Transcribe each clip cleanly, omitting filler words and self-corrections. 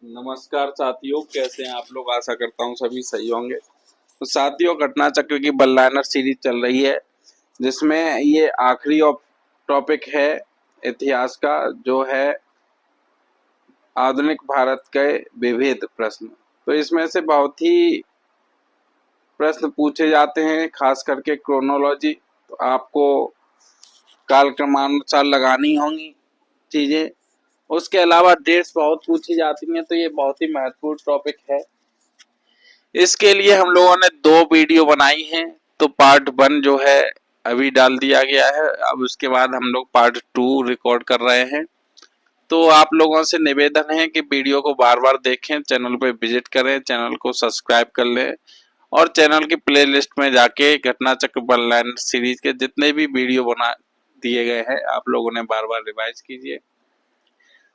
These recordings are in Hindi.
नमस्कार साथियों, कैसे हैं आप लोग। आशा करता हूँ सभी सही होंगे। तो साथियों, घटना चक्र की बल्लाइनर सीरीज चल रही है, जिसमें ये आखिरी टॉपिक है इतिहास का, जो है आधुनिक भारत के विविध प्रश्न। तो इसमें से बहुत ही प्रश्न पूछे जाते हैं, खास करके क्रोनोलॉजी। तो आपको कालक्रमानुसार लगानी होंगी चीजें। उसके अलावा डेट्स बहुत पूछी जाती हैं, तो ये बहुत ही महत्वपूर्ण टॉपिक है। इसके लिए हम लोगों ने 2 वीडियो बनाई हैं। तो पार्ट 1 जो है अभी डाल दिया गया है। अब उसके बाद हम लोग पार्ट 2 रिकॉर्ड कर रहे हैं। तो आप लोगों से निवेदन है कि वीडियो को बार बार देखें, चैनल पे विजिट करें, चैनल को सब्सक्राइब कर लें और चैनल की प्लेलिस्ट में जाके घटना चक्र बल्लाइन सीरीज के जितने भी वीडियो बना दिए गए हैं आप लोगों ने बार बार रिवाइज कीजिए।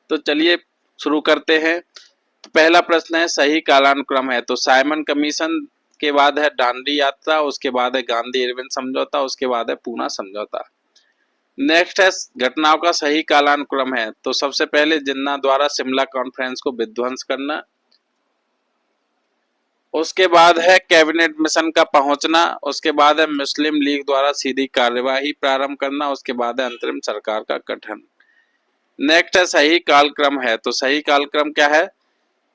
तो चलिए शुरू करते हैं। तो पहला प्रश्न है, सही कालानुक्रम है। तो साइमन कमीशन के बाद है दांडी यात्रा, उसके बाद है गांधी इरविन समझौता, उसके बाद है पूना समझौता। नेक्स्ट है, घटनाओं का सही कालानुक्रम है। तो सबसे पहले जिन्ना द्वारा शिमला कॉन्फ्रेंस को विध्वंस करना, उसके बाद है कैबिनेट मिशन का पहुंचना, उसके बाद है मुस्लिम लीग द्वारा सीधी कार्यवाही प्रारंभ करना, उसके बाद है अंतरिम सरकार का गठन। नेक्स्ट है, सही कालक्रम है। तो सही कालक्रम क्या है।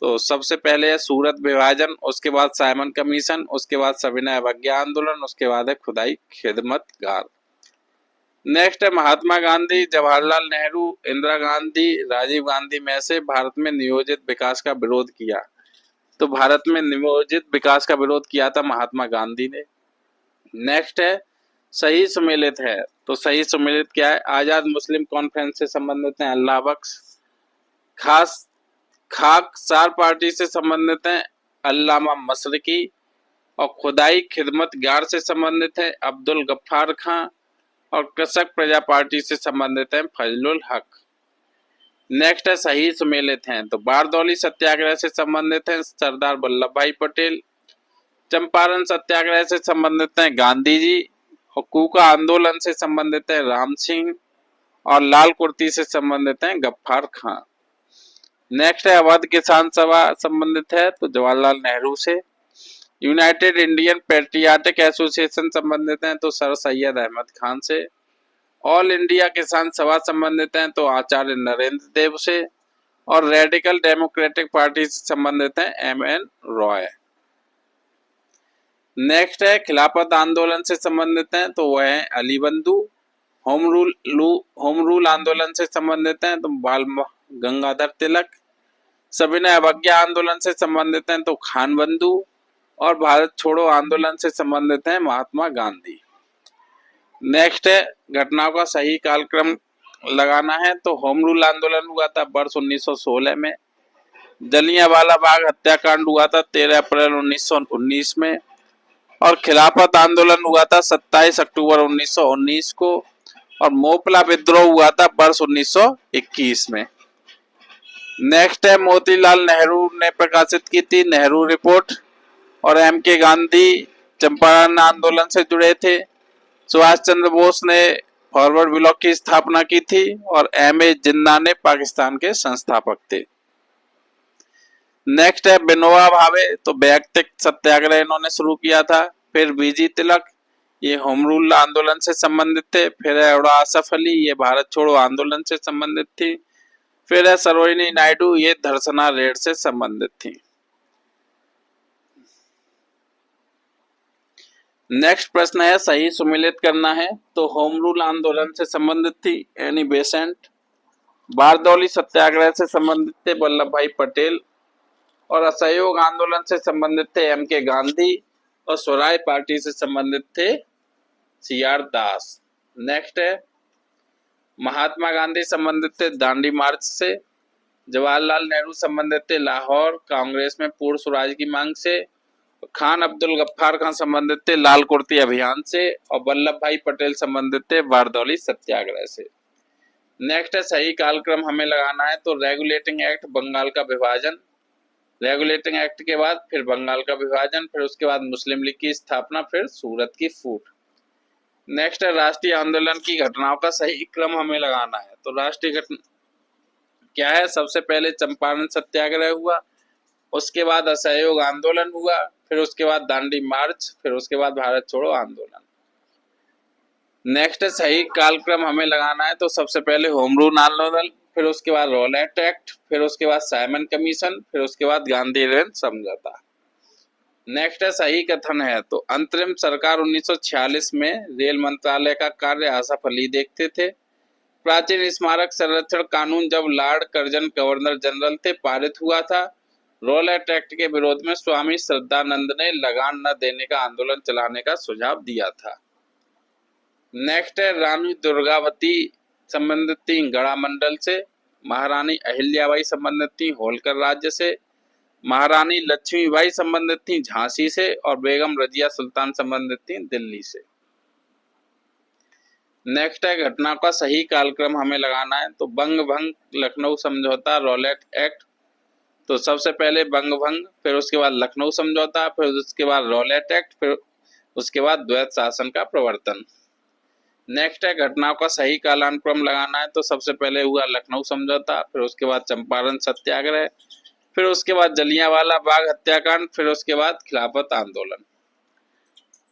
तो सबसे पहले है सूरत विभाजन, उसके बाद साइमन कमीशन, उसके बाद सविनय अवज्ञा आंदोलन, उसके बाद है खुदाई खिदमतगार। नेक्स्ट है महात्मा गांधी, जवाहरलाल नेहरू, इंदिरा गांधी, राजीव गांधी में से भारत में नियोजित विकास का विरोध किया। तो भारत में नियोजित विकास का विरोध किया था महात्मा गांधी ने। नेक्स्ट है, सही सुमेलित है। तो सही सुमेलित क्या है। आजाद मुस्लिम कॉन्फ्रेंस से संबंधित है अल्लाह बख्श, खास खाकसार पार्टी से संबंधित है अल्लामा मशरिकी, और खुदाई खिदमतगार से संबंधित है अब्दुल गफ्फार खां, और कृषक प्रजा पार्टी से संबंधित है फजलुल हक। नेक्स्ट है, सही सुमेलित हैं। तो बारदौली सत्याग्रह से संबंधित है सरदार वल्लभ भाई पटेल, चंपारण सत्याग्रह से संबंधित है गांधी जी, और कूका आंदोलन से संबंधित है राम सिंह, और लाल कुर्ती से संबंधित है गफ्फार खां। नेक्स्ट है, अवध किसान सभा संबंधित है तो जवाहरलाल नेहरू से। यूनाइटेड इंडियन पेट्रियाटिक एसोसिएशन संबंधित हैं तो सर सैयद अहमद खान से। ऑल इंडिया किसान सभा संबंधित हैं तो आचार्य नरेंद्र देव से। और रेडिकल डेमोक्रेटिक पार्टी से संबंधित हैं एम.एन. रॉय। नेक्स्ट है, खिलाफत आंदोलन से संबंधित हैं तो वह है अली बंधु। होम रूल आंदोलन से संबंधित हैं तो बाल गंगाधर तिलक। सविनय अवज्ञा आंदोलन से संबंधित हैं तो खान बंधु। और भारत छोड़ो आंदोलन से संबंधित हैं महात्मा गांधी। नेक्स्ट है, घटनाओं का सही कालक्रम लगाना है। तो होम रूल आंदोलन हुआ था वर्ष 1916 में। जलियांवाला बाग हत्याकांड हुआ था 13 अप्रैल 1919 में। और खिलाफत आंदोलन हुआ था 27 अक्टूबर 1919 को। और मोपला विद्रोह हुआ था वर्ष 1921 में। नेक्स्ट है, मोतीलाल नेहरू ने प्रकाशित की थी नेहरू रिपोर्ट। और एम.के. गांधी चंपारण आंदोलन से जुड़े थे। सुभाष चंद्र बोस ने फॉरवर्ड ब्लॉक की स्थापना की थी। और एम.ए. जिन्ना ने पाकिस्तान के संस्थापक थे। नेक्स्ट है, विनोबा भावे तो वैयक्तिक सत्याग्रह इन्होंने शुरू किया था। फिर बीजी तिलक, ये होम रूल आंदोलन से संबंधित थे। फिर है आसफ अली, ये भारत छोड़ो आंदोलन से संबंधित थी। फिर है सरोजिनी नायडू, ये धरसना रेड से संबंधित थी। नेक्स्ट प्रश्न है, सही सुमेलित करना है। तो होम रूल आंदोलन से संबंधित थी एनी बेसेंट। बारदौली सत्याग्रह से संबंधित थे वल्लभ भाई पटेल। और असहयोग आंदोलन से संबंधित थे एम.के. गांधी। और स्वराज पार्टी से संबंधित थे सी.आर. दास। नेक्स्ट है, महात्मा गांधी संबंधित थे दांडी मार्च से। जवाहरलाल नेहरू संबंधित थे लाहौर कांग्रेस में पूर्ण स्वराज की मांग से। खान अब्दुल गफ्फार खान संबंधित थे लाल कुर्ती अभियान से। और वल्लभ भाई पटेल संबंधित थे बारदौली सत्याग्रह से। नेक्स्ट है, सही कालक्रम हमें लगाना है। तो रेगुलेटिंग एक्ट, बंगाल का विभाजन। रेगुलेटिंग एक्ट के बाद फिर बंगाल का विभाजन, फिर उसके बाद मुस्लिम लीग की स्थापना, फिर सूरत की फूट। नेक्स्ट है, राष्ट्रीय आंदोलन की घटनाओं का सही क्रम हमें लगाना है। तो राष्ट्रीय घटना क्या है, सबसे पहले चंपारण सत्याग्रह हुआ, उसके बाद असहयोग आंदोलन हुआ, फिर उसके बाद दांडी मार्च, फिर उसके बाद भारत छोड़ो आंदोलन। नेक्स्ट है सही कालक्रम हमें लगाना है, तो सबसे पहले होम रूल आंदोलन, फिर उसके बाद रॉलेट एक्ट, फिर उसके बाद साइमन कमीशन, फिर उसके बाद गांधी इरविन समझौता। नेक्स्ट है सही कथन है, तो अंतरिम सरकार 1946 में रेल मंत्रालय का कार्य असफल ही देखते थे। प्राचीन स्मारक संरक्षण कानून जब लॉर्ड कर्जन गवर्नर जनरल थे पारित हुआ था। रॉलेट एक्ट के विरोध में स्वामी श्रद्धानंद ने लगान न देने का आंदोलन चलाने का सुझाव दिया था। नेक्स्ट है रानी दुर्गावती संबंधित थी गढ़ा मंडल से, महारानी अहिल्याबाई संबंधित थी होलकर राज्य से, महारानी लक्ष्मीबाई संबंधित थी झांसी से, और बेगम रजिया सुल्तान संबंधित थी दिल्ली से। नेक्स्ट है घटना का सही कालक्रम हमें लगाना है, तो बंग भंग, लखनऊ समझौता, रॉलेट एक्ट। तो सबसे पहले बंग भंग, फिर उसके बाद लखनऊ समझौता, फिर उसके बाद रॉलेट एक्ट, फिर उसके बाद द्वैत शासन का प्रवर्तन। नेक्स्ट है घटनाओं का सही कालानुक्रम लगाना है, तो सबसे पहले हुआ लखनऊ समझौता, फिर उसके बाद चंपारण सत्याग्रह, फिर उसके बाद जलियांवाला बाग हत्याकांड, फिर उसके बाद खिलाफत आंदोलन।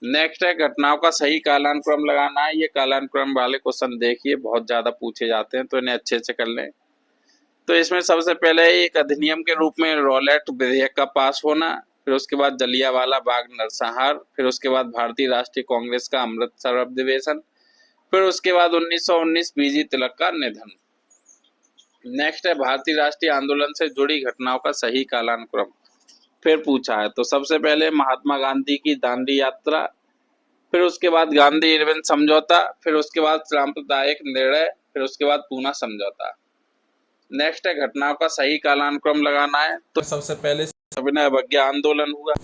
नेक्स्ट है घटनाओं का सही कालानुक्रम लगाना है। ये कालानुक्रम वाले क्वेश्चन देखिए बहुत ज्यादा पूछे जाते हैं, तो इन्हें अच्छे से कर लें। तो इसमें सबसे पहले एक अधिनियम के रूप में रॉलेट विधेयक का पास होना, फिर उसके बाद जलियांवाला बाग नरसंहार, फिर उसके बाद भारतीय राष्ट्रीय कांग्रेस का अमृतसर अधिवेशन, फिर उसके बाद 1919 बीजी तिलक का निधन। नेक्स्ट है भारतीय राष्ट्रीय आंदोलन से जुड़ी घटनाओं का सही कालानुक्रम फिर पूछा है, तो सबसे पहले महात्मा गांधी की दांडी यात्रा, फिर उसके बाद गांधी इरविन समझौता, फिर उसके बाद सांप्रदायिक निर्णय, फिर उसके बाद पूना समझौता। नेक्स्ट है घटनाओं का सही कालानुक्रम लगाना है, तो सबसे पहले सविनय अवज्ञा आंदोलन हुआ,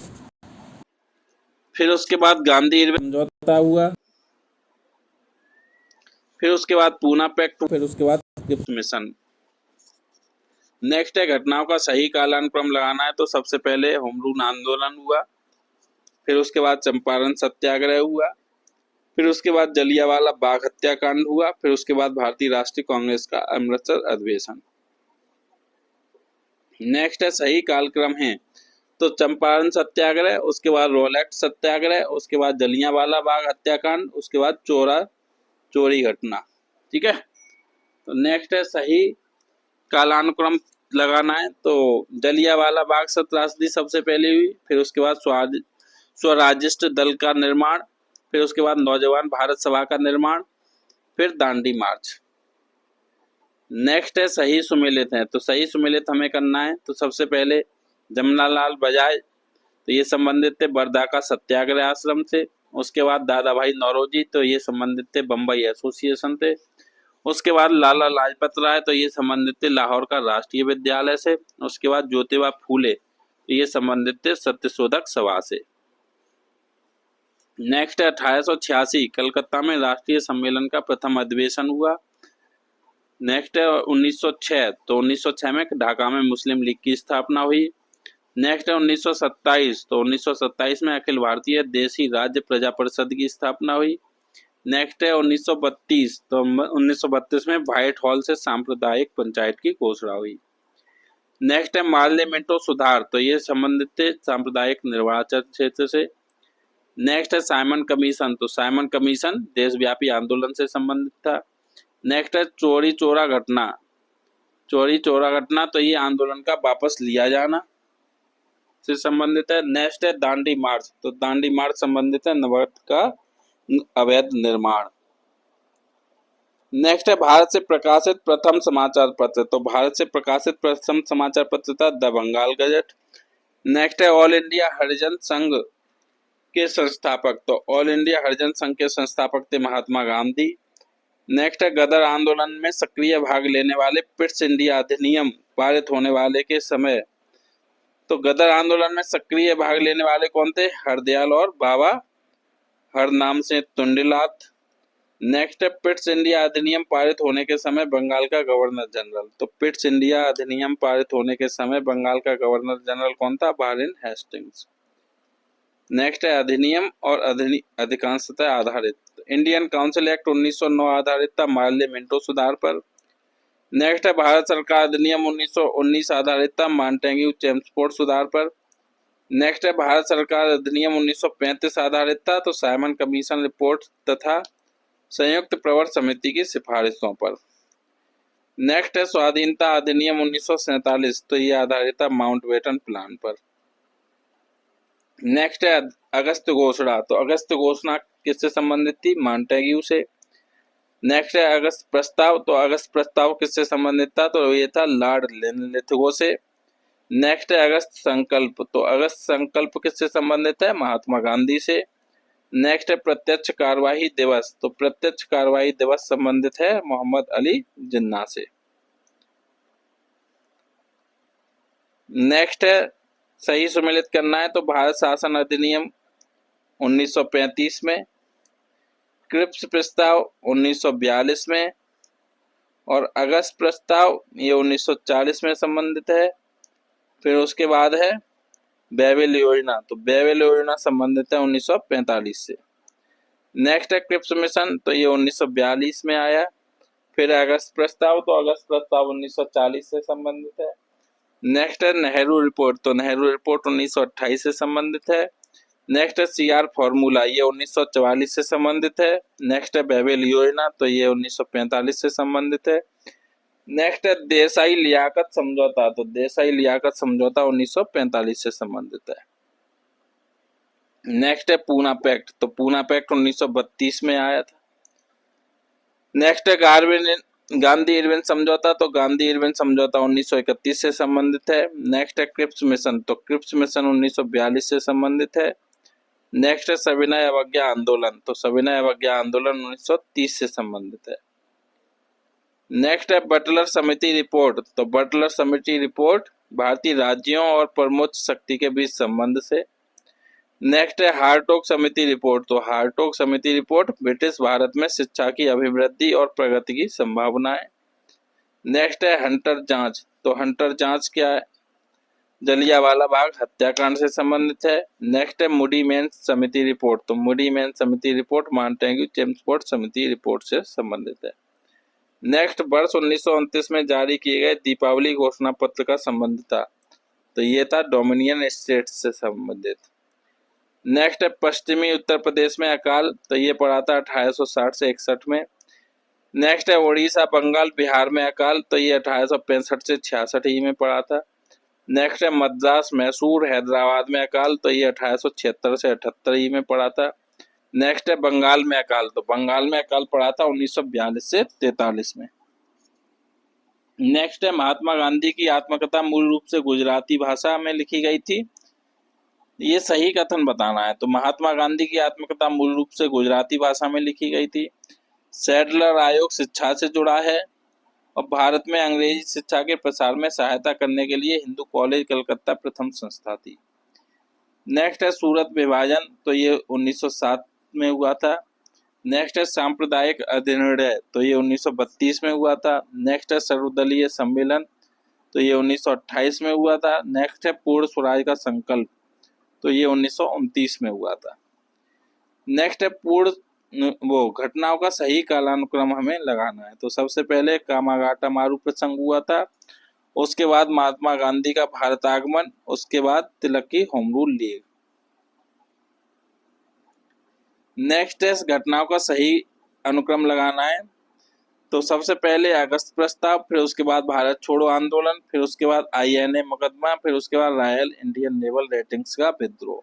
फिर उसके बाद गांधी इरविन समझौता हुआ, फिर उसके बाद पूना पैक्ट, फिर उसके बाद गिब्स मिशन। नेक्स्ट है घटनाओं का सही कालानुक्रम लगाना है, तो सबसे पहले होम रूल आंदोलन हुआ, फिर उसके बाद चंपारण सत्याग्रह हुआ, फिर उसके बाद जलियांवाला बाग हत्याकांड हुआ, फिर उसके बाद भारतीय राष्ट्रीय कांग्रेस का अमृतसर अधिवेशन। नेक्स्ट है सही कालक्रम है, तो चंपारण सत्याग्रह, उसके बाद रॉलेट सत्याग्रह, उसके बाद जलियांवाला बाग हत्याकांड, उसके बाद चोरी घटना। ठीक है, तो नेक्स्ट है सही कालानुक्रम लगाना है, तो जलियांवाला बाग त्रासदी सबसे पहले हुई, फिर उसके बाद स्वराज्यिस्ट दल का निर्माण, फिर उसके बाद नौजवान भारत सभा का निर्माण, फिर दांडी मार्च। नेक्स्ट है सही सुमेलित है, तो सही सुमेलित हमें करना है, तो सबसे पहले जमनालाल बजाज, तो ये संबंधित थे वर्धा का सत्याग्रह आश्रम से। उसके बाद दादा भाई नौरोजी, तो ये संबंधित थे बम्बई एसोसिएशन से। उसके बाद लाला लाजपत राय, तो ये संबंधित थे लाहौर का राष्ट्रीय विद्यालय से। उसके बाद ज्योतिबा फूले, तो ये संबंधित थे सत्यशोधक सभा से। नेक्स्ट है 1886 कलकत्ता में राष्ट्रीय सम्मेलन का प्रथम अधिवेशन हुआ। नेक्स्ट है 1906, तो 1906 में ढाका में मुस्लिम लीग की स्थापना हुई। नेक्स्ट है 1927, तो 1927 में अखिल भारतीय देशी राज्य प्रजा परिषद की स्थापना हुई। नेक्स्ट है 1932, तो 1932 में व्हाइट हॉल से सांप्रदायिक पंचायत की घोषणा हुई। नेक्स्ट है मार्ले मिंटो सुधार, तो ये संबंधित थे सांप्रदायिक निर्वाचन क्षेत्र से। नेक्स्ट है साइमन कमीशन, तो साइमन कमीशन देशव्यापी आंदोलन से संबंधित था। नेक्स्ट है चोरी चोरा घटना, तो ये आंदोलन का वापस लिया जाना से संबंधित है। नेक्स्ट है दांडी मार्च, तो दांडी मार्च संबंधित है नववर्ष का अवैध निर्माण। नेक्स्ट है भारत से प्रकाशित प्रथम समाचार पत्र, तो भारत से प्रकाशित प्रथम समाचार पत्र था द बंगाल गजट। नेक्स्ट है ऑल इंडिया हरिजन संघ के संस्थापक, तो ऑल इंडिया हरिजन संघ के संस्थापक थे महात्मा गांधी। नेक्स्ट है गदर आंदोलन में सक्रिय भाग लेने वाले पिट्स इंडिया अधिनियम पारित होने वाले के समय, तो गदर आंदोलन में सक्रिय भाग लेने वाले कौन थे, हरदयाल और बाबा हरनाम सिंह टुंडीलाल। नेक्स्ट है पिट्स इंडिया अधिनियम पारित होने के समय बंगाल का गवर्नर जनरल, तो पिट्स इंडिया अधिनियम पारित होने के समय बंगाल का गवर्नर जनरल कौन था, वारेन हेस्टिंग्स। नेक्स्ट है अधिनियम और अधिकांशतः आधारित, इंडियन काउंसिल एक्ट 1909 आधारित था मार्ले मिंटो सुधार पर। नेक्स्ट है भारत सरकार अधिनियम 1919 आधारित था मॉन्टेग्यू चेम्सफोर्ड सुधार पर। नेक्स्ट है भारत सरकार अधिनियम 1935 आधारित था तो साइमन कमीशन रिपोर्ट तथा संयुक्त प्रवर समिति की सिफारिशों पर। नेक्स्ट है स्वाधीनता अधिनियम 1947 तो ये आधारित था माउंटबेटन प्लान पर। नेक्स्ट है अगस्त घोषणा तो अगस्त घोषणा किससे संबंधित थी? मॉन्टेग्यू से। नेक्स्ट है अगस्त प्रस्ताव तो अगस्त प्रस्ताव किससे संबंधित था? तो ये था लॉर्ड लिथगो से। नेक्स्ट है अगस्त संकल्प तो अगस्त संकल्प किससे संबंधित है? महात्मा गांधी से। नेक्स्ट है प्रत्यक्ष कार्यवाही दिवस तो प्रत्यक्ष कार्यवाही दिवस संबंधित है मोहम्मद अली जिन्ना से। नेक्स्ट है सही सुमेलित करना है तो भारत शासन अधिनियम 1935 में, क्रिप्स प्रस्ताव 1942 में और अगस्त प्रस्ताव ये 1940 में संबंधित है। फिर उसके बाद है बेबिल योजना तो बेबिल योजना संबंधित है 1945 से। नेक्स्ट है क्रिप्स मिशन तो ये 1942 में आया। फिर अगस्त प्रस्ताव तो अगस्त प्रस्ताव 1940 से संबंधित है। नेक्स्ट है नेहरू रिपोर्ट तो नेहरू रिपोर्ट 1928 से संबंधित है। नेक्स्ट है सीआर फॉर्मूला ये 1944 से संबंधित है। नेक्स्ट है बेबिल योजना तो ये 1945 से संबंधित है। नेक्स्ट है देसाई लियाकत समझौता तो देसाई लियाकत समझौता 1945 से संबंधित है। नेक्स्ट है पूना पैक्ट तो पूना पैक्ट 1932 में आया था। नेक्स्ट है गांधी इरविन समझौता तो गांधी इरविन समझौता 1931 से संबंधित है। नेक्स्ट है क्रिप्स मिशन तो क्रिप्स मिशन 1942 से संबंधित है। नेक्स्ट है सविनय अवज्ञा आंदोलन तो सविनय अवज्ञा आंदोलन 1930 से संबंधित है। नेक्स्ट है बटलर समिति रिपोर्ट तो बटलर समिति रिपोर्ट भारतीय राज्यों और परमोच्च शक्ति के बीच संबंध से। नेक्स्ट है हार्टोग समिति रिपोर्ट तो हार्टोग समिति रिपोर्ट ब्रिटिश भारत में शिक्षा की अभिवृद्धि और प्रगति की संभावनाएं। नेक्स्ट है हंटर जांच तो हंटर जांच क्या है? जलियांवाला बाग हत्याकांड से संबंधित है। नेक्स्ट है मूडी मेन समिति रिपोर्ट तो मूडी मेन समिति रिपोर्ट मॉन्टेग्यू चेम्सफोर्ड समिति रिपोर्ट से संबंधित है। नेक्स्ट वर्ष 1929 में जारी किए गए दीपावली घोषणा पत्र का संबंध था तो ये था डोमिनियन स्टेट्स से संबंधित। नेक्स्ट है पश्चिमी उत्तर प्रदेश में अकाल तो ये पड़ा था 1860 से 61 में। नेक्स्ट है उड़ीसा बंगाल बिहार में अकाल तो ये 1865 से 66 ही में पड़ा था। नेक्स्ट है मद्रास मैसूर हैदराबाद में अकाल तो ये 1876 से 78 ही में पड़ा था। नेक्स्ट है बंगाल में अकाल तो बंगाल में अकाल पड़ा था 1942 से 43 में। नेक्स्ट है महात्मा गांधी की आत्मकथा मूल रूप से गुजराती भाषा में लिखी गई थी, ये सही कथन बताना है। तो महात्मा गांधी की आत्मकथा मूल रूप से गुजराती भाषा में लिखी गई थी। सैडलर आयोग शिक्षा से जुड़ा है और भारत में अंग्रेजी शिक्षा के प्रसार में सहायता करने के लिए हिंदू कॉलेज कलकत्ता प्रथम संस्था थी। नेक्स्ट है सूरत विभाजन तो ये 1907 में हुआ था। नेक्स्ट है सांप्रदायिक अधिनिर्णय तो ये 1932 में हुआ था। नेक्स्ट है सर्वदलीय सम्मेलन तो ये 1928 में हुआ था। नेक्स्ट है पूर्ण स्वराज का संकल्प तो ये 1929 में हुआ था। नेक्स्ट है पूर्ण घटनाओं का सही कालानुक्रम हमें लगाना है। तो सबसे पहले कामागाटा मारू प्रसंग हुआ था, उसके बाद महात्मा गांधी का भारत आगमन, उसके बाद तिलक की होम रूल लीग। नेक्स्ट है घटनाओं का सही अनुक्रम लगाना है। तो सबसे पहले अगस्त प्रस्ताव, फिर उसके बाद भारत छोड़ो आंदोलन, फिर उसके बाद INA मुकदमा, फिर उसके बाद रॉयल इंडियन नेवल रेटिंग्स का विद्रोह।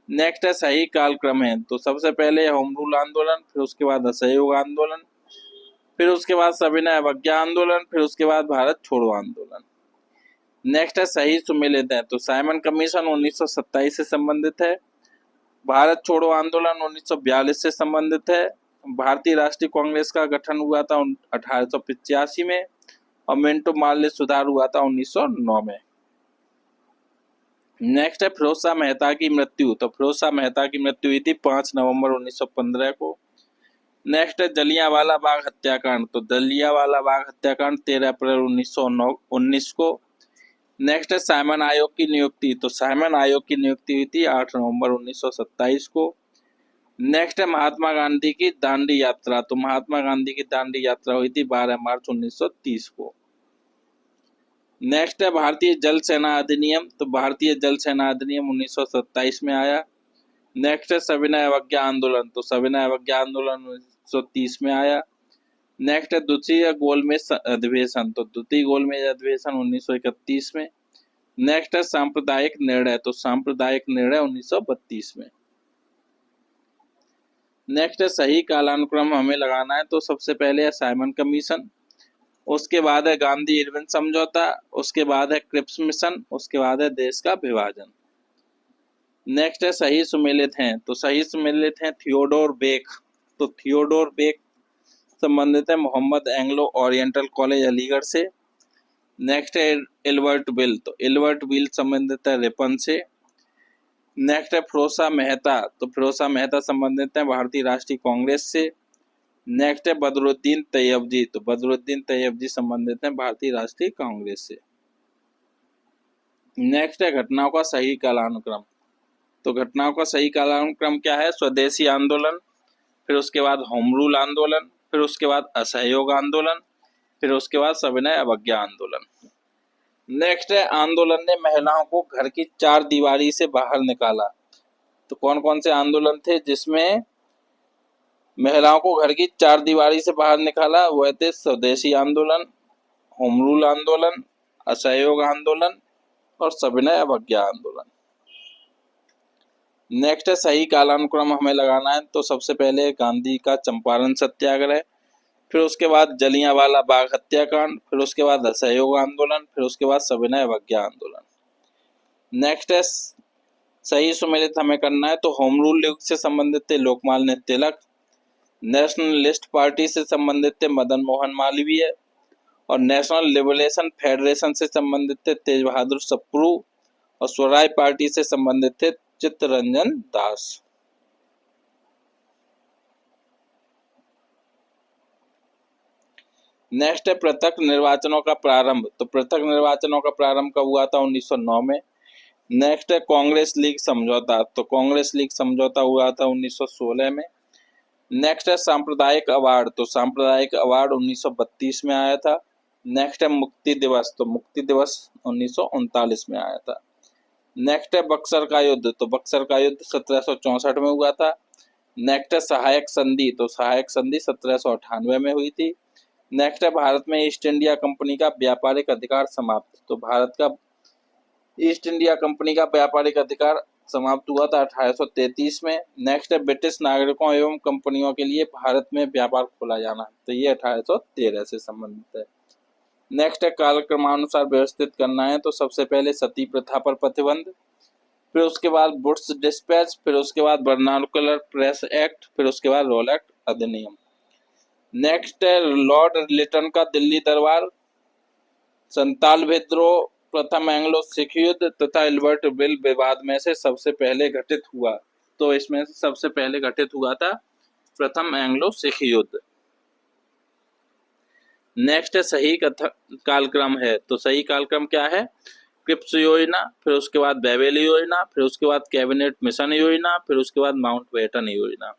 नेक्स्ट है सही कालक्रम है। तो सबसे पहले होम रूल आंदोलन, फिर उसके बाद असहयोग आंदोलन, फिर उसके बाद सविनय अवज्ञा आंदोलन, फिर उसके बाद भारत छोड़ो आंदोलन। नेक्स्ट है सही सुमेलित है। तो साइमन कमीशन 1927 से संबंधित है। भारत छोड़ो आंदोलन 1942 से संबंधित है। भारतीय राष्ट्रीय कांग्रेस का गठन हुआ था 1885 में और मिंटो मार्ले सुधार हुआ था 1909 में। नेक्स्ट है फिरोज शाह मेहता की मृत्यु। तो फिरोज शाह मेहता की मृत्यु हुई थी 5 नवंबर 1915 को। नेक्स्ट है जलियांवाला बाग हत्याकांड। तो जलियांवाला बाग हत्याकांड 13 अप्रैल 1919 को। नेक्स्ट है साइमन आयोग की नियुक्ति। तो साइमन आयोग की नियुक्ति हुई थी 8 नवंबर 1927 को। नेक्स्ट है महात्मा गांधी की दांडी यात्रा। तो महात्मा गांधी की दांडी यात्रा हुई थी 12 मार्च 1930 को। नेक्स्ट है भारतीय जल सेना अधिनियम। तो भारतीय जल सेना अधिनियम 1927 में आया। नेक्स्ट है सविनय अवज्ञा आंदोलन। तो सविनय अवज्ञा आंदोलन 1930 में आया। नेक्स्ट है द्वितीय गोलमेज अधिवेशन। तो द्वितीय गोलमेज अधिवेशन 1931 में। नेक्स्ट है सांप्रदायिक निर्णय। तो सांप्रदायिक निर्णय 1932 में। नेक्स्ट है सही कालानुक्रम हमें लगाना है। तो सबसे पहले है साइमन कमीशन, उसके बाद है गांधी इरविन समझौता, उसके बाद है क्रिप्स मिशन, उसके बाद है देश का विभाजन। नेक्स्ट है सही सुमेलित हैं। तो सही सुमेलित हैं थियोडोर बेक। तो थियोडोर बेक संबंधित है Mohammad Anglo Oriental College Aligarh से। नेक्स्ट है एल्बर्ट बिल। तो एल्बर्ट बिल संबंधित है रिपन से। नेक्स्ट है फिरोजा मेहता। तो फिरोजा मेहता संबंधित है भारतीय राष्ट्रीय कांग्रेस से। नेक्स्ट है बदरुद्दीन तैयबजी। तो बदरुद्दीन तैयबजी संबंधित है भारतीय राष्ट्रीय कांग्रेस से। नेक्स्ट है घटनाओं का सही कालानुक्रम। तो घटनाओं का सही कालानुक्रम क्या है? स्वदेशी आंदोलन, फिर उसके बाद होम रूल आंदोलन, फिर उसके बाद असहयोग आंदोलन, फिर उसके बाद सविनय अवज्ञा आंदोलन। नेक्स्ट है आंदोलन ने महिलाओं को घर की चार दीवारी से बाहर निकाला। तो कौन कौन से आंदोलन थे जिसमें महिलाओं को घर की चार दीवारी से बाहर निकाला? वह थे स्वदेशी आंदोलन, होम रूल आंदोलन, असहयोग आंदोलन और सविनय अवज्ञा आंदोलन। नेक्स्ट है सही कालानुक्रम हमें लगाना है। तो सबसे पहले गांधी का चंपारण सत्याग्रह, फिर उसके बाद जलियांवाला बाग हत्याकांड, फिर उसके बाद असहयोग आंदोलन, फिर उसके बाद सविनय अवज्ञा आंदोलन। नेक्स्ट है सही सुमेलित हमें करना है। तो होम रूल लीग से संबंधित थे लोकमान्य तिलक, नेशनलिस्ट पार्टी से संबंधित थे मदन मोहन मालवीय और नेशनल लिबरेशन फेडरेशन से संबंधित थे तेज बहादुर सप्रू और स्वराज पार्टी से संबंधित थे चित्तरंजन दास। नेक्स्ट है पृथक निर्वाचनों का प्रारंभ। तो पृथक निर्वाचनों का प्रारंभ कब हुआ था? 1909 में। नेक्स्ट है कांग्रेस लीग समझौता। तो कांग्रेस लीग समझौता हुआ था 1916 में। नेक्स्ट है सांप्रदायिक अवार्ड। तो सांप्रदायिक अवार्ड 1932 में आया था। नेक्स्ट है मुक्ति दिवस। तो मुक्ति दिवस 1939 में आया था। नेक्स्ट है बक्सर का युद्ध। तो बक्सर का युद्ध 1764 में हुआ था। नेक्स्ट है सहायक संधि। तो सहायक संधि 1798 में हुई थी। नेक्स्ट है भारत में ईस्ट इंडिया कंपनी का व्यापारिक अधिकार समाप्त। तो भारत का ईस्ट इंडिया कंपनी का व्यापारिक अधिकार समाप्त हुआ था 1833 में। नेक्स्ट है ब्रिटिश नागरिकों एवं कंपनियों के लिए भारत में व्यापार खोला जाना। तो ये 1813 से संबंधित है। नेक्स्ट है कालक्रमानुसार व्यवस्थित करना है। तो सबसे पहले सती प्रथा पर प्रतिबंध, फिर उसके बाद वुड्स डिस्पैच, फिर उसके बाद वर्नाकुलर प्रेस एक्ट, फिर उसके बाद रोल एक्ट अधिनियम। नेक्स्ट है लॉर्ड लिटन का दिल्ली दरबार, संताल विद्रोह, प्रथम एंग्लो सिख युद्ध तथा एल्बर्ट बिल विवाद में से सबसे पहले घटित हुआ। तो इसमें से सबसे पहले घटित हुआ था प्रथम एंग्लो सिख युद्ध। नेक्स्ट है सही कालक्रम है। तो सही कालक्रम क्या है? क्रिप्स योजना, फिर उसके बाद बेवेल योजना, फिर उसके बाद कैबिनेट मिशन योजना, फिर उसके बाद माउंटबेटन योजना।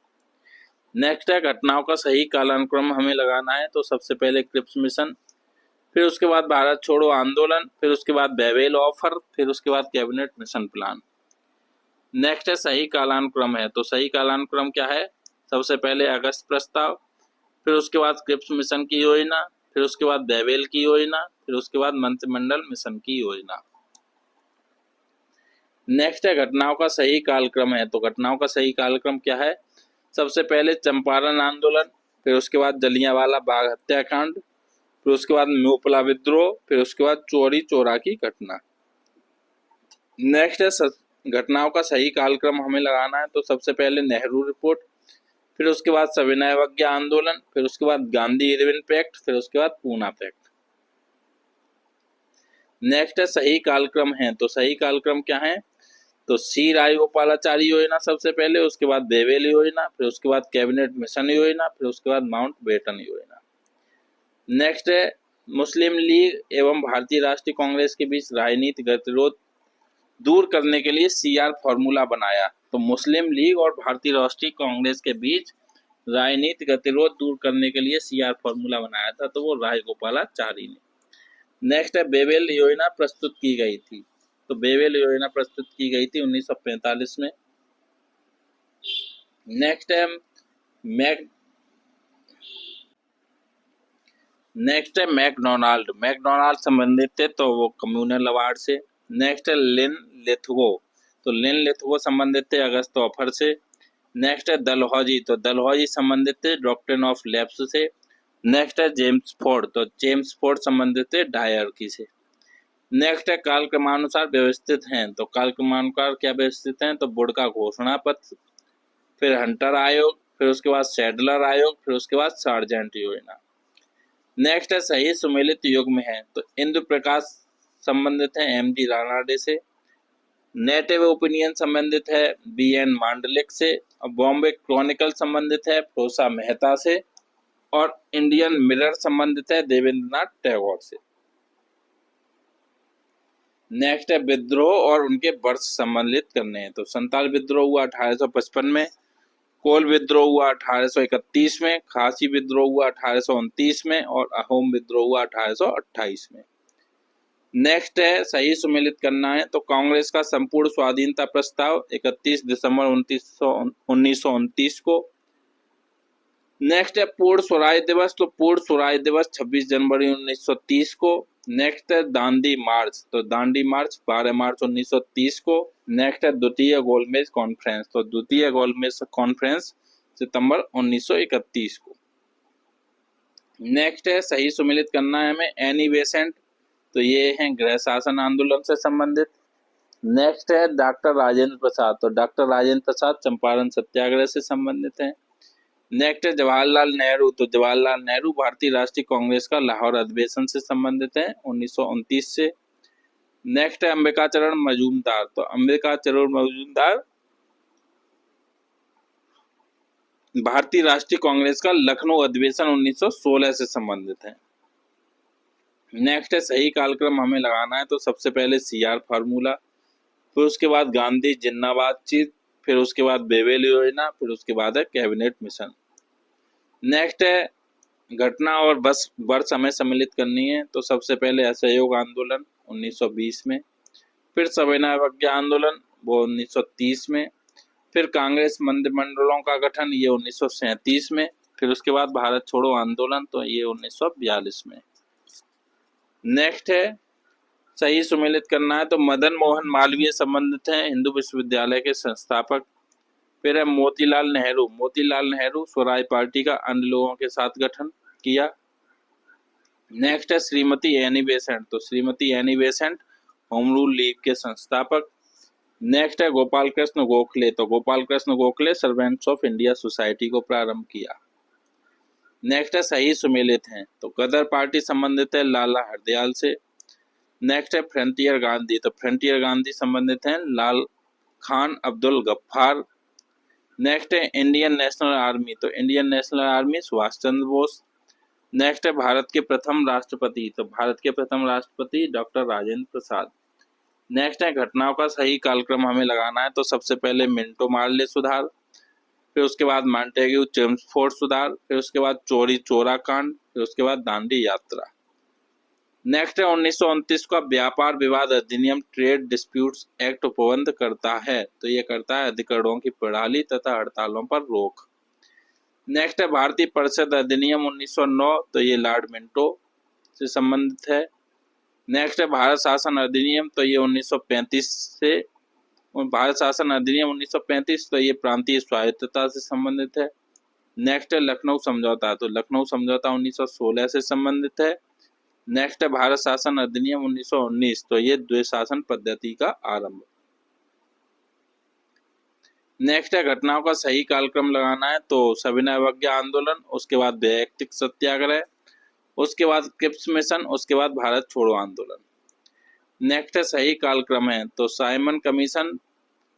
नेक्स्ट है घटनाओं का सही कालानुक्रम हमें लगाना है। तो सबसे पहले क्रिप्स मिशन, फिर उसके बाद भारत छोड़ो आंदोलन, फिर उसके बाद बेवेल ऑफर, फिर उसके बाद कैबिनेट मिशन प्लान। नेक्स्ट है सही कालानुक्रम है। तो सही कालानुक्रम क्या है? सबसे पहले अगस्त प्रस्ताव, फिर उसके बाद क्रिप्स मिशन की योजना, फिर उसके बाद बेवेल की योजना, फिर उसके बाद मंत्रिमंडल मिशन की योजना। नेक्स्ट है घटनाओं का सही कालक्रम है। तो घटनाओं का सही कालक्रम क्या है? सबसे पहले चंपारण आंदोलन, फिर उसके बाद जलियांवाला बाग हत्याकांड, फिर उसके बाद म्योपला विद्रोह, फिर उसके बाद चौरी चौरा की घटना। नेक्स्ट है घटनाओं का सही कालक्रम हमें लगाना है। तो सबसे पहले नेहरू रिपोर्ट, फिर उसके बाद सविनय अवज्ञा आंदोलन, फिर उसके बाद गांधी इरविन पैक्ट, फिर उसके बाद पूना पैक्ट। नेक्स्ट है सही कालक्रम है। तो सही कालक्रम क्या है? तो सी राजगोपालाचारी योजना सबसे पहले, उसके बाद बेवेल योजना, फिर उसके बाद कैबिनेट मिशन योजना, फिर उसके बाद माउंटबेटन योजना। नेक्स्ट है मुस्लिम लीग एवं भारतीय राष्ट्रीय कांग्रेस के बीच राजनीतिक गतिरोध दूर करने के लिए सीआर फॉर्मूला बनाया। तो मुस्लिम लीग और भारतीय राष्ट्रीय कांग्रेस के बीच राजनीतिक गतिरोध दूर करने के लिए सीआर फॉर्मूला बनाया था, तो वो राजगोपालाचारी ने। नेक्स्ट है बेबेल योजना प्रस्तुत की गई थी, तो बेबेल योजना प्रस्तुत की गई थी 1945 में। नेक्स्ट है मैकडोनाल्ड संबंधित थे, तो वो कम्युनल अवार्ड से। नेक्स्ट है लिन लिथगो, तो लिन लिथगो संबंधित थे अगस्त ऑफर से। नेक्स्ट है दलहौजी, तो दलहौजी संबंधित थे डॉक्ट्रिन ऑफ लैप्स से। नेक्स्ट है जेम्स फोर्ड, तो जेम्स फोर्ड संबंधित थे डायरकी से। नेक्स्ट है कालक्रमानुसार व्यवस्थित हैं, तो कालक्रमानुसार क्या व्यवस्थित हैं, तो वुड का घोषणा पत्र, फिर हंटर आयोग, फिर उसके बाद सैडलर आयोग, फिर उसके बाद सार्जेंट योजना। नेक्स्ट है सही सुमेलित युग में है, तो इंद्र प्रकाश संबंधित है एमजी रानाडे से। नेटिव ओपिनियन संबंधित है बीएन मांडलिक से। और बॉम्बे क्रॉनिकल संबंधित है प्रोसा मेहता से। और इंडियन मिरर संबंधित है देवेंद्रनाथ टैगोर से। नेक्स्ट है विद्रोह और उनके वर्ष सम्मिलित करने हैं, तो संताल विद्रोह हुआ 1855 में, कोल विद्रोह हुआ 1831 में, खासी विद्रोह हुआ 1829 में और अहोम विद्रोह हुआ 1828 में। नेक्स्ट है सही सुमेलित करना है, तो कांग्रेस का संपूर्ण स्वाधीनता प्रस्ताव 31 दिसंबर 1929 को। नेक्स्ट है पूर्ण स्वराज दिवस, तो पूर्ण स्वराज दिवस 26 जनवरी 1930 को। नेक्स्ट है दांडी मार्च, तो दांडी मार्च 12 मार्च 1930 को। नेक्स्ट है द्वितीय गोलमेज कॉन्फ्रेंस, तो द्वितीय गोलमेज कॉन्फ्रेंस सितंबर 1931 को। नेक्स्ट है सही सुमेलित करना है हमें एनी बेसेंट, तो ये हैं गृह शासन आंदोलन से संबंधित। नेक्स्ट है डॉक्टर राजेंद्र प्रसाद, तो डॉक्टर राजेंद्र प्रसाद चंपारण सत्याग्रह से संबंधित हैं। नेक्स्ट है जवाहरलाल नेहरू, तो जवाहरलाल नेहरू भारतीय राष्ट्रीय कांग्रेस का लाहौर अधिवेशन से संबंधित है 1929 से। नेक्स्ट है अंबिका चरण मजूमदार, तो अंबिका चरण मजूमदार भारतीय राष्ट्रीय कांग्रेस का लखनऊ अधिवेशन 1916 से संबंधित है। नेक्स्ट है सही कालक्रम हमें लगाना है, तो सबसे पहले सीआर फार्मूला, फिर उसके बाद गांधी जिन्ना बातचीत, फिर उसके बाद बेबेल योजना, फिर उसके बाद है कैबिनेट मिशन। नेक्स्ट है घटना और बस वर्ष हमें सम्मिलित करनी है, तो सबसे पहले असहयोग आंदोलन 1920 में, फिर सविनय अवज्ञा आंदोलन वो 1930 में, फिर कांग्रेस मंत्रिमंडलों का गठन ये 1937 में, फिर उसके बाद भारत छोड़ो आंदोलन तो ये 1942 में। नेक्स्ट है सही सुमेलित करना है, तो मदन मोहन मालवीय संबंधित हैं हिंदू विश्वविद्यालय के संस्थापक। फिर है मोतीलाल नेहरू स्वराज पार्टी का अन्य लोगों के साथ गठन किया। नेक्स्ट है श्रीमती एनी बेसेंट, तो Shrimati Annie Besant home rule league के संस्थापक। नेक्स्ट है गोपाल कृष्ण गोखले, तो Gopal Krishna Gokhale servants of India society को प्रारंभ किया। नेक्स्ट है सही सुमेलित हैं, तो गदर पार्टी संबंधित है लाला हरदयाल से। नेक्स्ट है फ्रंटियर गांधी, तो फ्रंटियर गांधी संबंधित हैं लाल खान अब्दुल गफ्फार। नेक्स्ट है इंडियन नेशनल आर्मी, तो Indian national army Subhash Chandra Bose. Next है भारत के प्रथम राष्ट्रपति, तो भारत के प्रथम राष्ट्रपति डॉक्टर राजेंद्र प्रसाद। नेक्स्ट है घटनाओं का सही कालक्रम हमें लगाना है, तो सबसे पहले मिंटो मार्ले सुधार, फिर उसके बाद मॉन्टेग्यू चेम्सफोर्ड सुधार, फिर उसके बाद चोरी चोरा कांड, फिर उसके बाद दांडी यात्रा। नेक्स्ट है 1929 का व्यापार विवाद अधिनियम ट्रेड डिस्प्यूट्स एक्ट उपबंध करता है, तो ये करता है अधिकरणों की प्रणाली तथा हड़तालों पर रोक। नेक्स्ट है भारतीय परिषद अधिनियम 1909, तो ये लॉर्ड मिंटो से संबंधित है। नेक्स्ट है भारत शासन अधिनियम, तो ये 1935 से, भारत शासन अधिनियम 1935 तो ये प्रांतीय स्वायत्तता से संबंधित है। नेक्स्ट है लखनऊ समझौता, तो लखनऊ समझौता 1916 से संबंधित है। नेक्स्ट है भारत शासन अधिनियम 1919, तो ये द्विशासन पद्धति का आरंभ। नेक्स्ट है घटनाओं का सही कालक्रम लगाना है, तो सविनय अवज्ञा आंदोलन, उसके बाद वैयक्तिक सत्याग्रह, उसके बाद क्रिप्स मिशन, उसके बाद भारत छोड़ो आंदोलन। नेक्स्ट है सही कालक्रम है, तो साइमन कमीशन,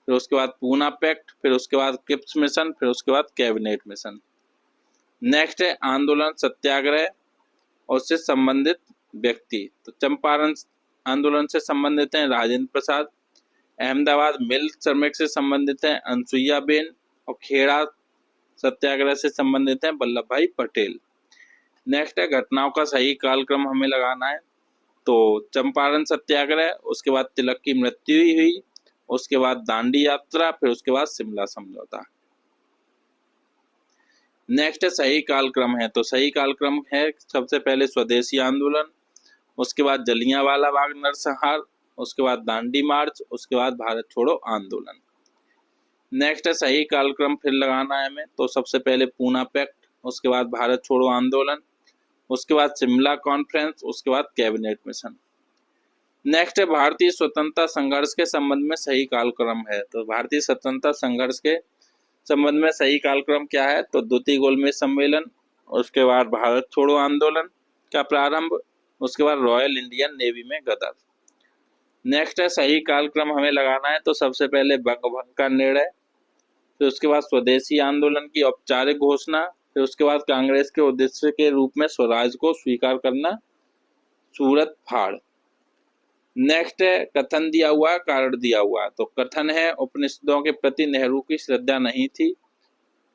फिर उसके बाद पूना पैक्ट, फिर उसके बाद क्रिप्स मिशन, फिर उसके बाद कैबिनेट मिशन। नेक्स्ट है आंदोलन सत्याग्रह और उससे संबंधित व्यक्ति, तो चंपारण आंदोलन से संबंधित हैं राजेंद्र प्रसाद। अहमदाबाद मिल श्रमिक से संबंधित है अनसुईया बेन, और खेड़ा सत्याग्रह से संबंधित है वल्लभ भाई पटेल। नेक्स्ट है घटनाओं का सही कालक्रम हमें लगाना है। तो चंपारण सत्याग्रह, उसके बाद तिलक की मृत्यु हुई, उसके बाद दांडी यात्रा, फिर उसके बाद शिमला समझौता। नेक्स्ट सही कालक्रम है, तो सही कालक्रम है सबसे पहले स्वदेशी आंदोलन, उसके बाद जलियांवाला बाग नरसंहार, उसके बाद दांडी मार्च, उसके बाद भारत छोड़ो आंदोलन। नेक्स्ट सही कालक्रम फिर लगाना है हमें, तो सबसे पहले पूना पैक्ट, उसके बाद भारत छोड़ो आंदोलन, उसके बाद शिमला कॉन्फ्रेंस, उसके बाद कैबिनेट मिशन। नेक्स्ट है भारतीय स्वतंत्रता संघर्ष के संबंध में सही कालक्रम है। तो भारतीय स्वतंत्रता संघर्ष के संबंध में सही कालक्रम क्या है, तो द्वितीय गोलमेज सम्मेलन, उसके बाद भारत छोड़ो आंदोलन का प्रारंभ, उसके बाद रॉयल इंडियन नेवी में गदर। नेक्स्ट है सही कालक्रम हमें लगाना है, तो सबसे पहले बंगभंग का निर्णय, फिर उसके बाद स्वदेशी आंदोलन की औपचारिक घोषणा, फिर उसके बाद कांग्रेस के उद्देश्य के रूप में स्वराज को स्वीकार करना, सूरत फाड़। नेक्स्ट है कथन दिया हुआ, कारण दिया हुआ। तो कथन है उपनिषदों के प्रति नेहरू की श्रद्धा नहीं थी,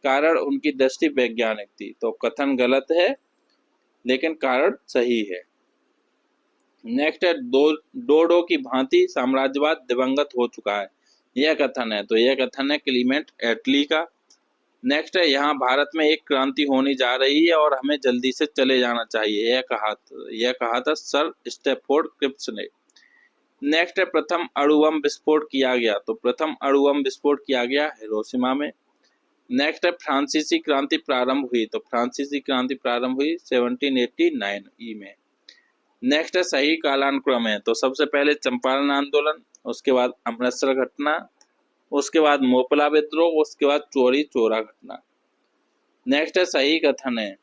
कारण उनकी दृष्टि वैज्ञानिक थी। तो कथन गलत है लेकिन कारण सही है। नेक्स्ट है डोडो की भांति साम्राज्यवाद दिवंगत हो चुका है, यह कथन है। तो यह कथन है क्लीमेंट एटली का। नेक्स्ट है यहाँ भारत में एक क्रांति होने जा रही है और हमें जल्दी से चले जाना चाहिए, यह कहा था सर स्टैफोर्ड क्रिप्स ने। नेक्स्ट है प्रथम अणु बम विस्फोट किया गया, तो प्रथम अणु बम विस्फोट किया गया हिरोशिमा में। नेक्स्ट है फ्रांसीसी क्रांति प्रारंभ हुई, तो फ्रांसीसी क्रांति प्रारंभ हुई 1789 में। नेक्स्ट है सही कालानुक्रम है, तो सबसे पहले चंपारण आंदोलन, उसके बाद अमृतसर घटना, उसके बाद मोपला विद्रोह, उसके बाद चोरी चोरा घटना। नेक्स्ट है सही कथन है,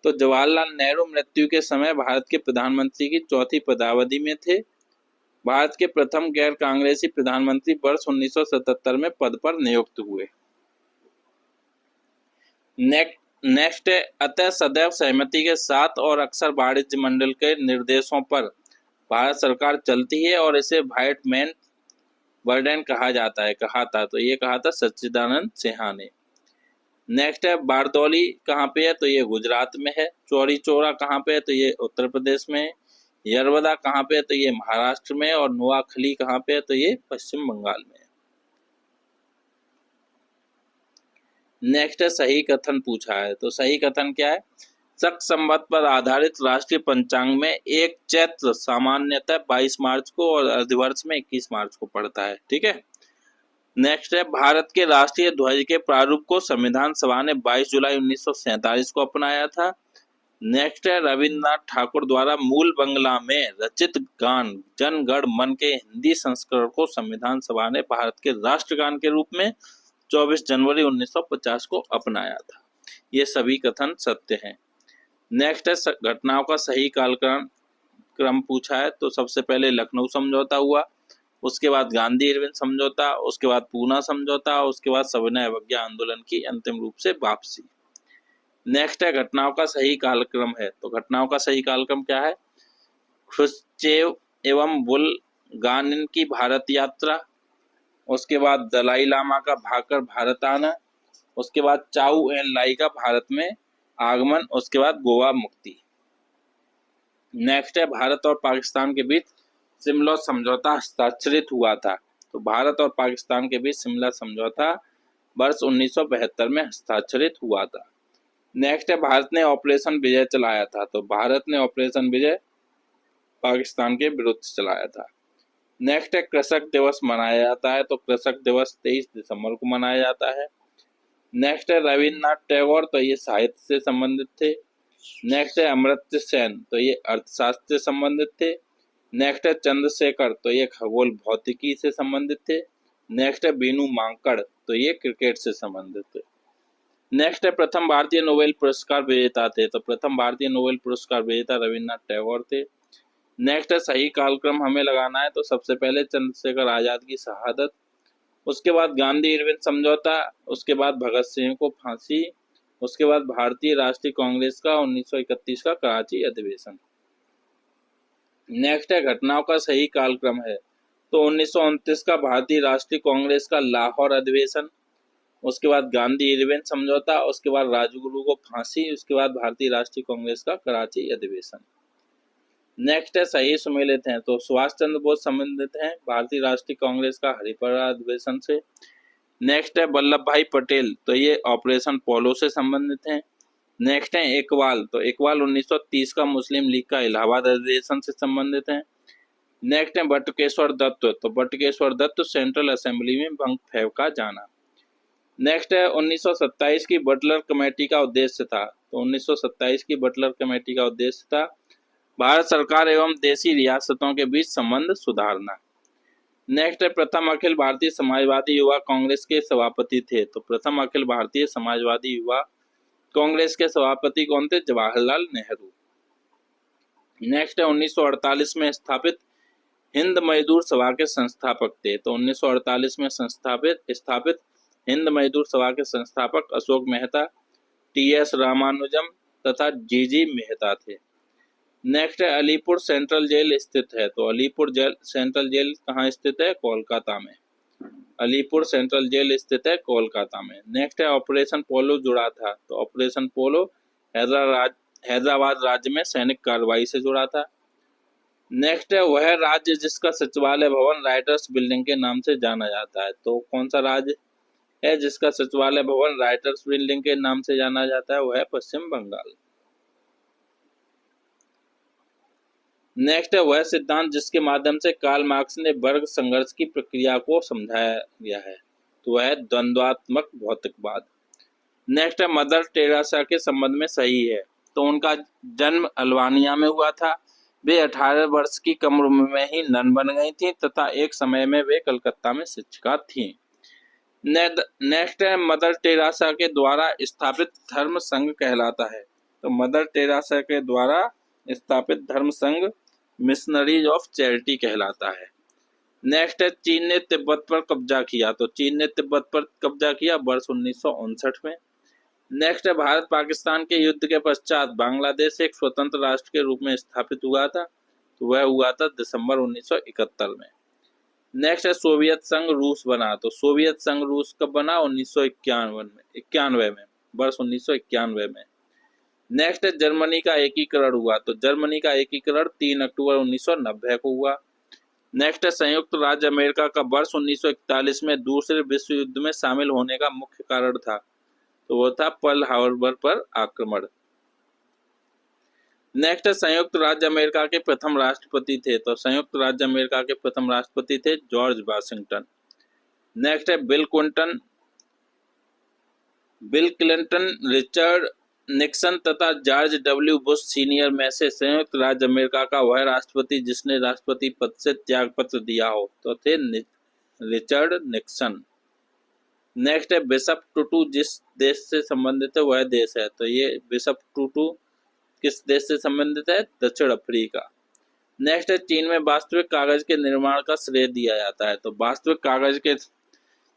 तो जवाहरलाल नेहरू मृत्यु के समय भारत के प्रधानमंत्री की चौथी पदावधि में थे। भारत के प्रथम गैर कांग्रेसी प्रधानमंत्री वर्ष 1977 में पद पर नियुक्त हुए। नेक्स्ट है अतः सदैव सहमति के साथ और अक्सर वाणिज्य मंडल के निर्देशों पर भारत सरकार चलती है और इसे व्हाइट मैन बर्डन कहा था। तो ये कहा था सच्चिदानंद सिन्हा ने। नेक्स्ट है बारदौली कहाँ पे है, तो ये गुजरात में है। चौरी चौरा कहाँ पे है, तो ये उत्तर प्रदेश में है। यरवदा कहाँ पे है, तो ये महाराष्ट्र में, और नोआखली कहाँ पे है, तो ये पश्चिम बंगाल में है। नेक्स्ट है सही कथन पूछा है, तो सही कथन क्या है, शक संवत पर आधारित राष्ट्रीय पंचांग में एक चैत्र सामान्यतः 22 मार्च को और अधिवर्ष में 21 मार्च को पड़ता है। ठीक है। नेक्स्ट है भारत के राष्ट्रीय ध्वज के प्रारूप को संविधान सभा ने 22 जुलाई 1947 को अपनाया था। नेक्स्ट है रविन्द्रनाथ ठाकुर द्वारा मूल बंगला में रचित गान जन गण मन के हिंदी संस्करण को संविधान सभा ने भारत के राष्ट्रगान के रूप में 24 जनवरी 1950 को अपनाया था। ये सभी कथन सत्य हैं। नेक्स्ट है घटनाओं का सही कालक्रम पूछा है, तो सबसे पहले लखनऊ समझौता हुआ, उसके बाद गांधी इरविन समझौता, उसके बाद पूना समझौता, उसके बाद सविनय अवज्ञा आंदोलन की अंतिम रूप से वापसी। नेक्स्ट है घटनाओं का सही कालक्रम है, तो घटनाओं का सही कालक्रम क्या है, ख्रुश्चेव एवं बुलगानिन की भारत यात्रा, उसके बाद दलाई लामा का भागकर भारत आना, उसके बाद चाउ एन लाई का भारत में आगमन, उसके बाद गोवा मुक्ति। नेक्स्ट है भारत और पाकिस्तान के बीच शिमला समझौता हस्ताक्षरित हुआ था, तो भारत और पाकिस्तान के बीच शिमला समझौता वर्ष 1972 में हस्ताक्षरित हुआ था। नेक्स्ट है भारत ने ऑपरेशन विजय चलाया था, तो भारत ने ऑपरेशन विजय पाकिस्तान के विरुद्ध चलाया था। नेक्स्ट है कृषक दिवस मनाया जाता है, तो कृषक दिवस 23 दिसंबर को मनाया जाता है। नेक्स्ट है रविन्द्रनाथ टैगोर, तो ये साहित्य से संबंधित थे। नेक्स्ट है अमर्त्य सेन, तो ये अर्थशास्त्र से संबंधित थे। नेक्स्ट है चंद्रशेखर, तो ये खगोल भौतिकी से संबंधित थे। नेक्स्ट है बीनू मांकड़, तो ये क्रिकेट से संबंधित थे। नेक्स्ट है प्रथम भारतीय नोबेल पुरस्कार विजेता थे, तो प्रथम भारतीय नोबेल पुरस्कार विजेता रविन्द्रनाथ टैगोर थे। नेक्स्ट है सही कालक्रम हमें लगाना है, तो सबसे पहले चंद्रशेखर आजाद की शहादत, उसके बाद गांधी इरविन समझौता, उसके बाद भगत सिंह को फांसी, उसके बाद भारतीय राष्ट्रीय कांग्रेस का 1931 का कराची अधिवेशन। नेक्स्ट है घटनाओं का सही कालक्रम है, तो 1929 का भारतीय राष्ट्रीय कांग्रेस का लाहौर अधिवेशन, उसके बाद गांधी इरविन समझौता, उसके बाद राजगुरु को फांसी, उसके बाद भारतीय राष्ट्रीय कांग्रेस का कराची अधिवेशन। नेक्स्ट है सही सुमेलित हैं, तो सुभाष चंद्र बोस संबंधित हैं भारतीय राष्ट्रीय कांग्रेस का हरिपुरा अधिवेशन से। नेक्स्ट है वल्लभ भाई पटेल, तो ये ऑपरेशन पोलो से संबंधित हैं। नेक्स्ट है इकबाल, तो इकबाल 1930 का मुस्लिम लीग का इलाहाबाद अधिवेशन से संबंधित हैं। नेक्स्ट है बटुकेश्वर दत्त, तो बटुकेश्वर दत्त सेंट्रल असेंबली में भंग फेंका जाना। नेक्स्ट है 1927 की बटलर कमेटी का उद्देश्य था, तो 1927 की बटलर कमेटी का उद्देश्य था भारत सरकार एवं देशी रियासतों के बीच संबंध सुधारना। नेक्स्ट है प्रथम अखिल भारतीय समाजवादी युवा कांग्रेस के सभापति थे, तो प्रथम अखिल भारतीय समाजवादी युवा कांग्रेस के सभापति कौन थे? जवाहरलाल नेहरू। नेक्स्ट है 1948 में स्थापित हिंद मजदूर सभा के संस्थापक थे, तो 1948 में स्थापित हिंद मजदूर सभा के संस्थापक अशोक मेहता, टी.एस. रामानुजम तथा जी.जी. मेहता थे। नेक्स्ट है अलीपुर सेंट्रल जेल स्थित है, तो अलीपुर सेंट्रल जेल कहाँ स्थित है? कोलकाता में। अलीपुर सेंट्रल जेल स्थित है कोलकाता में। नेक्स्ट है ऑपरेशन पोलो जुड़ा था, तो ऑपरेशन पोलो हैदराबाद राज्य में सैनिक कार्रवाई से जुड़ा था। नेक्स्ट है वह राज्य जिसका सचिवालय भवन राइटर्स बिल्डिंग के नाम से जाना जाता है, तो कौन सा राज्य है जिसका सचिवालय भवन राइटर्स बिल्डिंग के नाम से जाना जाता है? वह है पश्चिम बंगाल। नेक्स्ट है वह सिद्धांत जिसके माध्यम से कार्ल मार्क्स ने वर्ग संघर्ष की प्रक्रिया को समझाया गया है, तो वह है द्वंद्वात्मक भौतिकवाद। नेक्स्ट है मदर टेरेसा के संबंध में सही है, तो उनका जन्म अल्बानिया में हुआ था। वे 18 वर्ष की कम उम्र में ही नन बन गई थी तथा एक समय में वे कलकत्ता में शिक्षिका थीं। नेक्स्ट है मदर टेरेसा के द्वारा स्थापित धर्म संघ कहलाता है, तो मदर टेरेसा के द्वारा स्थापित धर्म संघ मिशनरीज ऑफ चैरिटी कहलाता है। नेक्स्ट है चीन ने तिब्बत पर कब्जा किया, तो चीन ने तिब्बत पर कब्जा किया वर्ष 1959 में। नेक्स्ट है भारत पाकिस्तान के युद्ध के पश्चात बांग्लादेश एक स्वतंत्र राष्ट्र के रूप में स्थापित हुआ था, तो वह हुआ था दिसंबर 1971 में। नेक्स्ट है सोवियत संघ रूस बना, तो सोवियत संघ रूस कब बना? 1991 में, वर्ष 1991 में। नेक्स्ट है जर्मनी का एकीकरण हुआ, तो जर्मनी का एकीकरण 3 अक्टूबर 1990 को हुआ। नेक्स्ट है संयुक्त राज्य अमेरिका का वर्ष 1941 में दूसरे विश्व युद्ध में शामिल होने का मुख्य कारण था, तो वो था पर्ल हार्बर पर आक्रमण। नेक्स्ट है संयुक्त राज्य अमेरिका के प्रथम राष्ट्रपति थे, तो संयुक्त राज्य अमेरिका के प्रथम राष्ट्रपति थे जॉर्ज वाशिंगटन। नेक्स्ट है बिल क्लिंटन, रिचर्ड निक्सन तथा जॉर्ज डब्ल्यू बुश सीनियर में से संयुक्त राज्य अमेरिका का वह राष्ट्रपति जिसने राष्ट्रपति पद से त्यागपत्र दिया हो, तो थे रिचर्ड निक्सन। नेक्स्ट है बिशप टुटू जिस देश से संबंधित है वह देश है, तो ये बिशप टुटू किस देश से संबंधित है? दक्षिण अफ्रीका। नेक्स्ट है चीन में वास्तविक कागज के निर्माण का श्रेय दिया जाता है, तो वास्तविक कागज के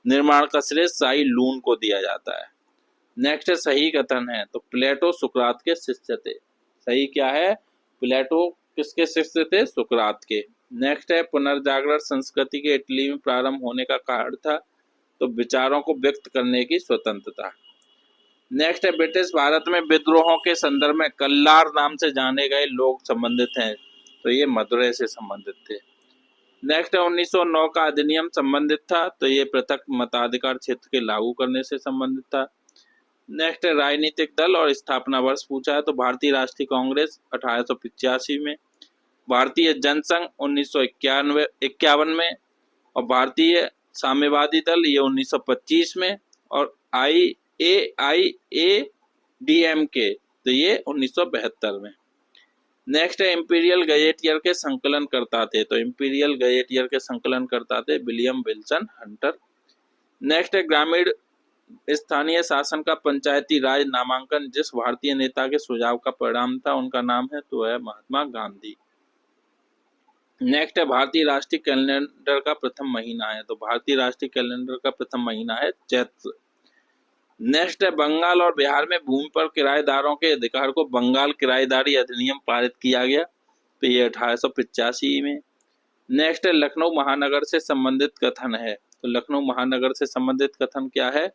निर्माण का श्रेय साई लून को दिया जाता है। नेक्स्ट है सही कथन है, तो प्लेटो सुकरात के शिष्य थे। सही क्या है? प्लेटो किसके शिष्य थे? सुकरात के। नेक्स्ट है पुनर्जागरण संस्कृति के इटली में प्रारंभ होने का कारण था, तो विचारों को व्यक्त करने की स्वतंत्रता। नेक्स्ट है ब्रिटिश भारत में विद्रोहों के संदर्भ में कल्लार नाम से जाने गए लोग संबंधित हैं, तो ये मदुरै से संबंधित थे। नेक्स्ट है 1909 का अधिनियम संबंधित था, तो ये पृथक मताधिकार क्षेत्र के लागू करने से संबंधित था। नेक्स्ट है राजनीतिक दल और स्थापना वर्ष पूछा है, तो भारतीय राष्ट्रीय कांग्रेस 1885 में, भारतीय जनसंघ 1951 में, और भारतीय साम्यवादी दल ये 1925 में, और AIADMK तो ये 1972 में। नेक्स्ट है इंपीरियल गजेटियर के संकलन करता थे, तो इंपीरियल गजेटियर के संकलन करता थे विलियम विल्सन हंटर। नेक्स्ट है ग्रामीण स्थानीय शासन का पंचायती राज नामांकन जिस भारतीय नेता के सुझाव का परिणाम था उनका नाम है, तो है महात्मा गांधी। नेक्स्ट है भारतीय राष्ट्रीय कैलेंडर का प्रथम महीना है, तो भारतीय राष्ट्रीय कैलेंडर का प्रथम महीना है चैत्र। नेक्स्ट है बंगाल और बिहार में भूमि पर किराएदारों के अधिकार को बंगाल किराएदारी अधिनियम पारित किया गया, तो ये 1885 में। नेक्स्ट है लखनऊ महानगर से संबंधित कथन है। तो लखनऊ महानगर से संबंधित कथन क्या है?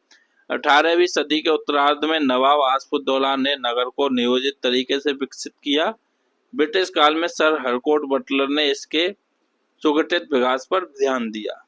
18वीं सदी के उत्तरार्ध में नवाब आसफुद्दौला ने नगर को नियोजित तरीके से विकसित किया। ब्रिटिश काल में सर हरकोट बटलर ने इसके सुगठित विकास पर ध्यान दिया।